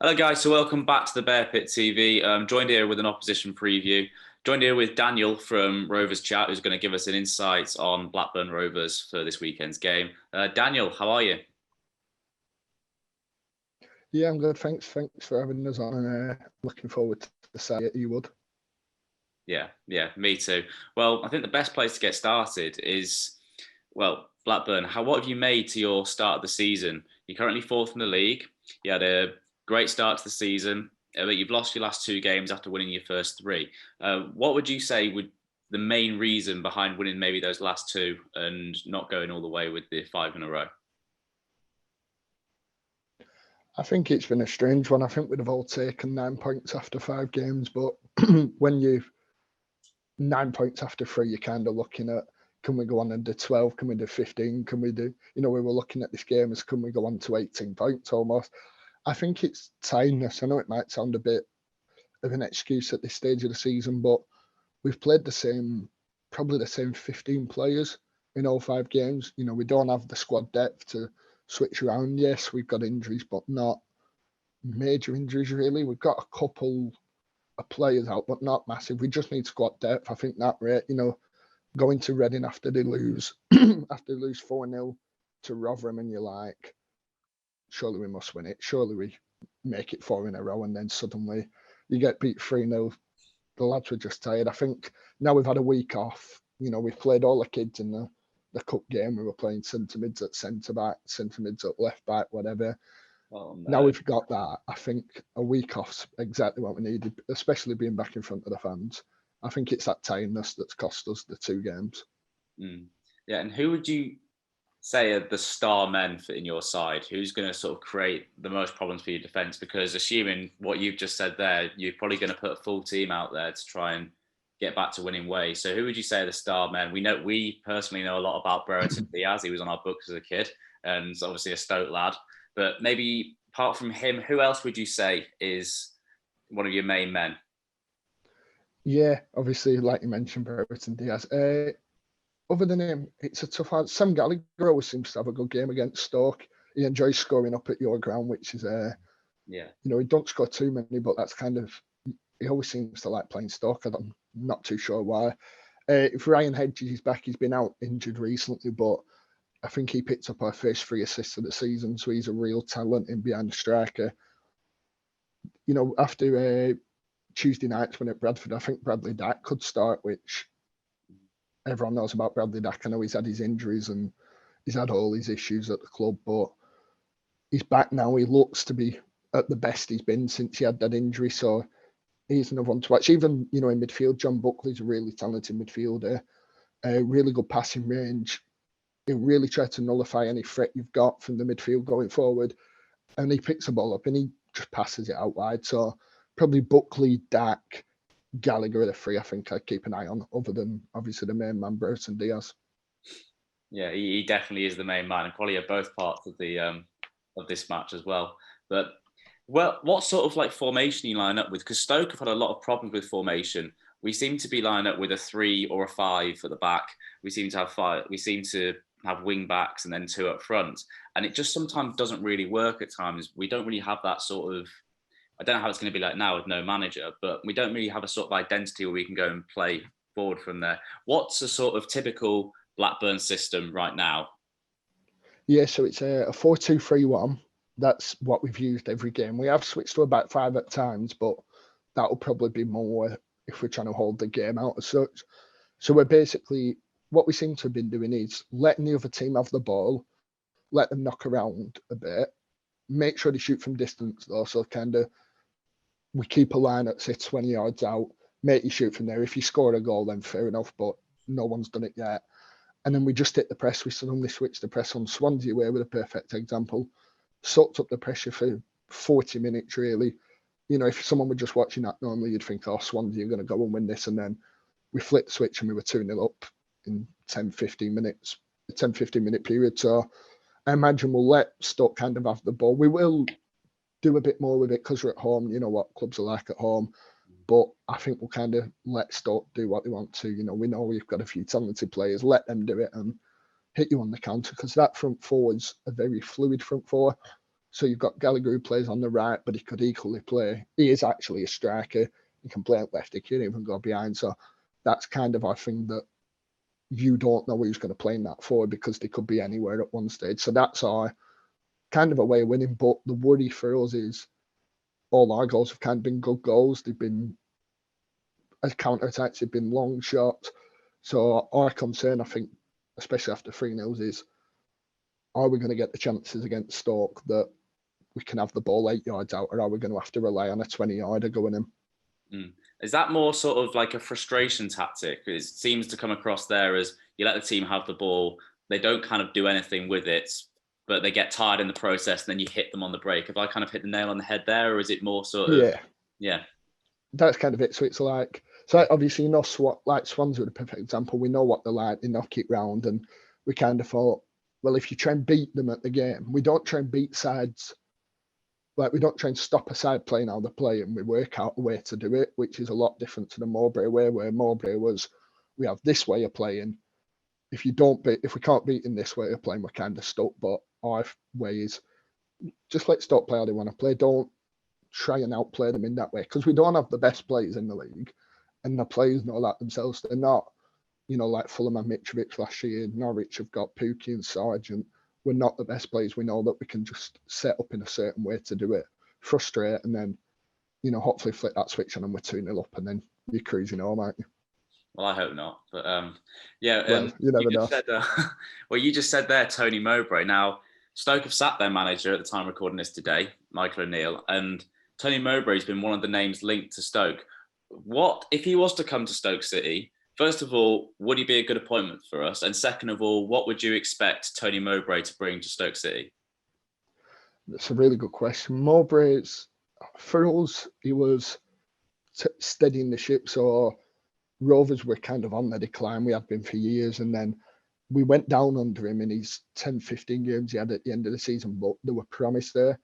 Hello, guys. So, welcome back to the Bear Pit TV. Joined here with an opposition preview. Joined here with Daniel from Roverschat, who's going to give us an insight on Blackburn Rovers for this weekend's game. Daniel, how are you? Yeah, I'm good. Thanks for having us on, and looking forward to the side you would. Yeah, me too. Well, I think the best place to get started is, Blackburn. What have you made to your start of the season? You're currently fourth in the league. You had a great start to the season, but you've lost your last two games after winning your first three. What would you say would the main reason behind winning maybe those last two and not going all the way with the five in a row? I think it's been a strange one. I think we'd have all taken 9 points after 5 games, but when you've 9 points after three, you're kind of looking at, can we go on and do 12? Can we do 15? Can we do, we were looking at this game as, can we go on to 18 points almost? I think it's tiredness. I know it might sound a bit of an excuse at this stage of the season, but we've played probably the same 15 players in all 5 games. We don't have the squad depth to switch around. Yes, we've got injuries, but not major injuries really. We've got a couple of players out, but not massive. We just need squad depth. I think that rate, going to Reading after they lose 4-0 to Rotherham, and you're like, surely we must win it. Surely we make it 4 in a row, and then suddenly you get beat 3-0. The lads were just tired. I think now we've had a week off. We've played all the kids in the cup game. We were playing centre mids at centre back, centre mids at left back, whatever. Oh, no. Now we've got that. I think a week off's exactly what we needed, especially being back in front of the fans. I think it's that tiredness that's cost us the 2 games. Yeah, and who would you say are the star men in your side? Who's going to sort of create the most problems for your defence? Because assuming what you've just said there, you're probably going to put a full team out there to try and get back to winning ways. So who would you say are the star men? We personally know a lot about Brereton Diaz. He was on our books as a kid and obviously a Stoke lad. But maybe apart from him, who else would you say is one of your main men? Yeah, obviously, like you mentioned, Brereton Diaz. Other than him, it's a tough one. Sam Gallagher always seems to have a good game against Stoke. He enjoys scoring up at your ground, which is yeah. He don't score too many, but that's kind of, he always seems to like playing Stoke. I'm not too sure why. If Ryan Hedges is back, he's been out injured recently, but I think he picked up our first 3 assists of the season, so he's a real talent in behind the striker. After Tuesday nights when at Bradford, I think Bradley Dack could start, which everyone knows about Bradley Dack. I know he's had his injuries and he's had all his issues at the club, but he's back now. He looks to be at the best he's been since he had that injury, so he's another one to watch. Even, in midfield, John Buckley's a really talented midfielder, really good passing range. He'll really try to nullify any threat you've got from the midfield going forward. And he picks the ball up and he just passes it out wide. So probably Buckley, Dack, Gallagher are the 3 I think I'd keep an eye on, other than obviously the main man, Brereton Diaz. Yeah, he definitely is the main man, and probably at both parts of the of this match as well. But what sort of like formation you line up with? Because Stoke have had a lot of problems with formation. We seem to be lining up with a 3 or a 5 at the back. We seem to have 5. We seem to have wing backs and then 2 up front, and it just sometimes doesn't really work. At times, we don't really have that sort of. I don't know how it's going to be like now with no manager, but we don't really have a sort of identity where we can go and play forward from there. What's a sort of typical Blackburn system right now? Yeah, so it's a 4-2-3-1. That's what we've used every game. We have switched to a back 5 at times, but that'll probably be more if we're trying to hold the game out as such. So we're basically, what we seem to have been doing is letting the other team have the ball, let them knock around a bit, make sure they shoot from distance though. So kind of, we keep a line at say 20 yards out, make you shoot from there. If you score a goal, then fair enough, but no one's done it yet. And then we just hit the press. We suddenly switched the press on Swansea away with a perfect example. Sucked up the pressure for 40 minutes, really. If someone were just watching that normally, you'd think, oh, Swansea are going to go and win this. And then we flipped the switch and we were 2-0 up in 10-15 minutes, 10-15 minute period. So I imagine we'll let Stoke kind of have the ball. We will do a bit more with it because we're at home. You know what clubs are like at home. But I think we'll kind of let Stoke do what they want to. We know we've got a few talented players. Let them do it and hit you on the counter, because that front forward's a very fluid front four. So you've got Gallagher who plays on the right, but he could equally play. He is actually a striker. He can play at left. He can even go behind. So that's kind of our thing, that you don't know who's going to play in that forward because they could be anywhere at one stage. So that's our kind of a way of winning. But the worry for us is all our goals have kind of been good goals. They've been, as counter-attacks, they've been long shots. So our concern, I think, especially after 3-0, is are we going to get the chances against Stoke that we can have the ball 8 yards out, or are we going to have to rely on a 20-yarder going in? Is that more sort of like a frustration tactic? It seems to come across there as you let the team have the ball, they don't kind of do anything with it, but they get tired in the process, and then you hit them on the break. Have I kind of hit the nail on the head there, or is it more sort of... Yeah. That's kind of it. So it's like, so obviously, like Swans are the perfect example. We know what they're like, they knock it round, and we kind of thought, well, if you try and beat them at the game, we don't try and beat sides. Like, we don't try and stop a side playing how they play, and we work out a way to do it, which is a lot different to the Mowbray way, where Mowbray was, we have this way of playing. If we can't beat in this way of playing, we're kind of stuck. But our way is just let Stoke play how they want to play. Don't try and outplay them in that way, because we don't have the best players in the league, and the players know that themselves. They're not, like Fulham and Mitrovic last year. Norwich have got Pookie and Sargent. We're not the best players. We know that we can just set up in a certain way to do it, frustrate, and then, hopefully flick that switch on and we're 2-0 up, and then you're cruising home, aren't you? Well, I hope not. But well, you never know. You just said there, Tony Mowbray. Now, Stoke have sacked their manager at the time recording this today, Michael O'Neill, and Tony Mowbray's been one of the names linked to Stoke. What if he was to come to Stoke City? First of all, would he be a good appointment for us? And second of all, what would you expect Tony Mowbray to bring to Stoke City? That's a really good question. Mowbray's, for us, he was steadying the ship. So Rovers were kind of on the decline. We had been for years. And then we went down under him in his 10, 15 games he had at the end of the season, but there were promise there.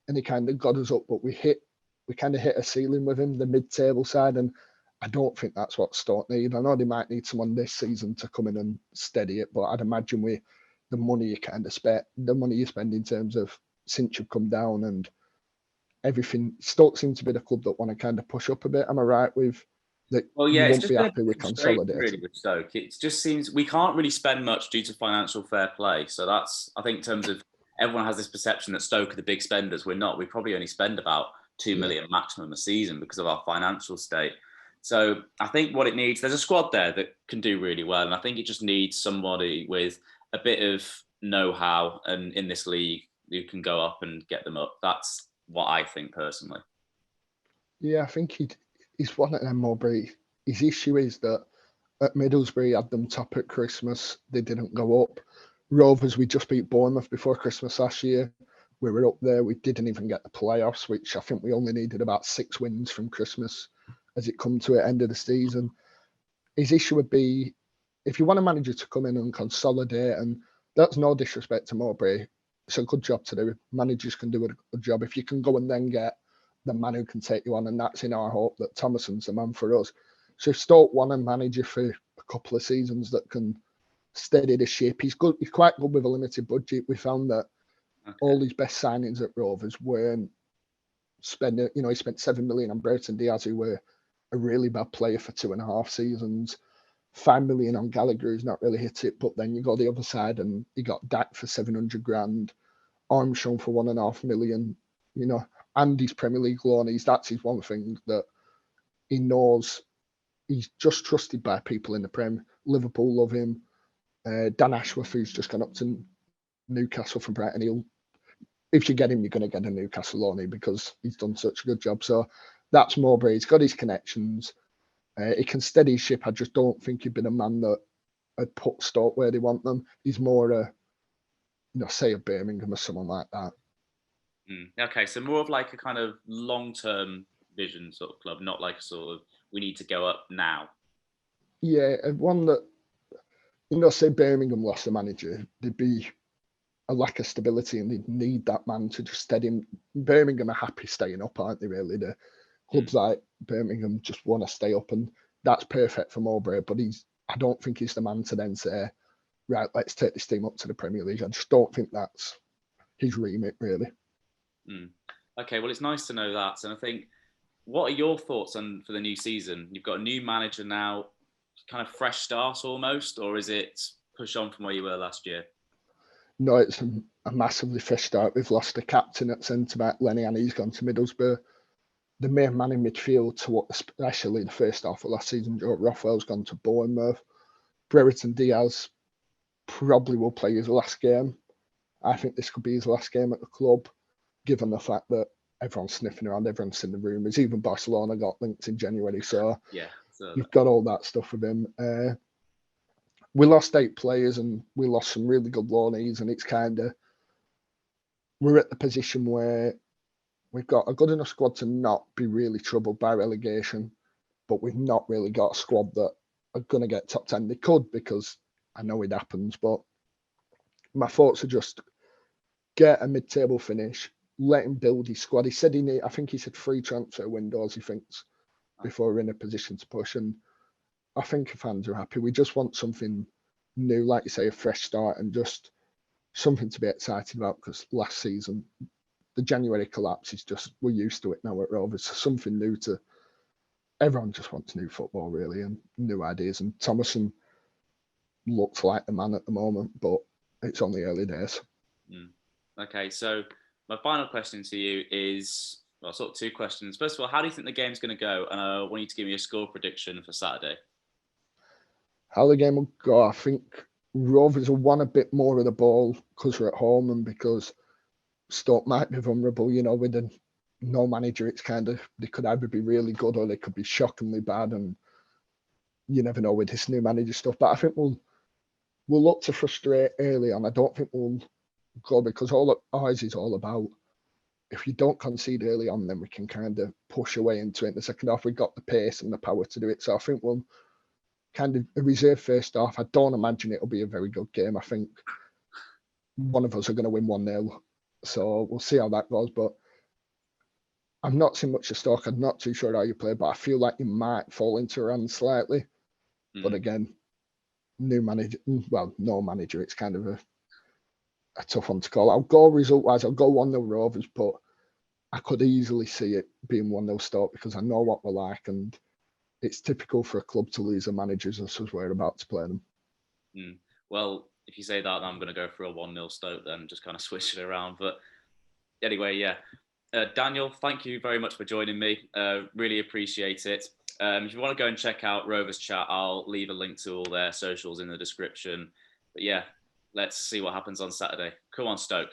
And he kind of got us up, but we kind of hit a ceiling with him, the mid-table side. And I don't think that's what Stoke need. I know they might need someone this season to come in and steady it, but I'd imagine the money you spend in terms of since you've come down and everything, Stoke seems to be the club that want to kind of push up a bit. Am I right with that? Well, yeah, you won't be happy with consolidating. Really, with Stoke, it just seems we can't really spend much due to financial fair play. So that's, I think, in terms of everyone has this perception that Stoke are the big spenders. We're not. We probably only spend about 2 million maximum a season because of our financial state. So I think what it needs, there's a squad there that can do really well, and I think it just needs somebody with a bit of know-how and in this league who can go up and get them up. That's what I think personally. Yeah, I think he's one of them, Mowbray. His issue is that at Middlesbrough, he had them top at Christmas. They didn't go up. Rovers, we just beat Bournemouth before Christmas last year. We were up there. We didn't even get the playoffs, which I think we only needed about 6 wins from Christmas as it come to the end of the season. His issue would be, if you want a manager to come in and consolidate, and that's no disrespect to Mowbray, it's a good job to do. Managers can do a good job. If you can go and then get the man who can take you on, and that's in our hope that Thomason's the man for us. So if Stoke want a manager for a couple of seasons that can steady the ship, he's good. He's quite good with a limited budget. We found that all his best signings at Rovers weren't spending. He spent 7 million on Brereton Diaz, who were a really bad player for 2.5 seasons. 5 million on Gallagher, who's not really hit it. But then you go the other side, and he got Dak for 700 grand, Armstrong for 1.5 million. And his Premier League loan. That's his one thing that he knows. He's just trusted by people in the Prem. Liverpool love him. Dan Ashworth, who's just gone up to Newcastle from Brighton. If you get him, you're going to get a Newcastle loanee because he's done such a good job. So that's Mowbray. He's got his connections. He can steady his ship. I just don't think he'd been a man that had put Stoke where they want them. He's more say a Birmingham or someone like that. Okay, so more of like a kind of long-term vision sort of club, not like a sort of we need to go up now. Yeah, one that, say Birmingham lost a manager, there'd be a lack of stability and they'd need that man to just steady him. Birmingham are happy staying up, aren't they, really? The clubs like Birmingham just want to stay up, and that's perfect for Mowbray, but I don't think he's the man to then say, right, let's take this team up to the Premier League. I just don't think that's his remit, really. Mm. Okay, well, it's nice to know that. And I think, what are your thoughts on for the new season? You've got a new manager now, kind of fresh start almost, or is it push on from where you were last year? No, it's a massively fresh start. We've lost the captain at centre back, Lenny, and he's gone to Middlesbrough. The main man in midfield, especially the first half of last season, Joe Rothwell's gone to Bournemouth. Brereton Diaz probably will play his last game. I think this could be his last game at the club, given the fact that everyone's sniffing around, everyone's seen the rumours. Even Barcelona got linked in January, so Yeah, you've got all that stuff with him. We lost 8 players and we lost some really good loanees, and it's kind of, we're at the position where we've got a good enough squad to not be really troubled by relegation, but we've not really got a squad that are going to get top 10. They could, because I know it happens, but my thoughts are just get a mid-table finish, let him build his squad. He said I think he said 3 transfer windows, he thinks, before we're in a position to push. And I think fans are happy. We just want something new, like you say, a fresh start, and just something to be excited about, because last season, the January collapse is just, we're used to it now at Rovers. So something new to, everyone just wants new football, really, and new ideas. And Thomason looks like the man at the moment, but it's only early days. Okay, so my final question to you is, well, sort of 2 questions. First of all, how do you think the game's going to go? And I want you to give me a score prediction for Saturday. How the game will go, I think Rovers will want a bit more of the ball because we're at home, and because Stoke might be vulnerable, with the no manager. It's kind of, they could either be really good or they could be shockingly bad, and you never know with this new manager stuff. But I think we'll look to frustrate early on. I don't think we'll go, because all that ours is all about, if you don't concede early on, then we can kind of push away into it in the second half. We've got the pace and the power to do it. So I think we'll kind of a reserve first half. I don't imagine it'll be a very good game. I think one of us are going to win 1-0. So we'll see how that goes. But I'm not seeing much of Stoke. I'm not too sure how you play, but I feel like you might fall into a hand slightly. But again, new manager, well, no manager. It's kind of a tough one to call. I'll go result-wise. I'll go 1-0 Rovers, but I could easily see it being 1-0 Stoke, because I know what we're like, and it's typical for a club to lose a manager just as we're about to play them. Well, if you say that, I'm going to go for a 1-0 Stoke then, just kind of switch it around. But anyway, yeah. Daniel, thank you very much for joining me. Really appreciate it. If you want to go and check out Roverschat, I'll leave a link to all their socials in the description. But yeah, let's see what happens on Saturday. Come on, Stoke.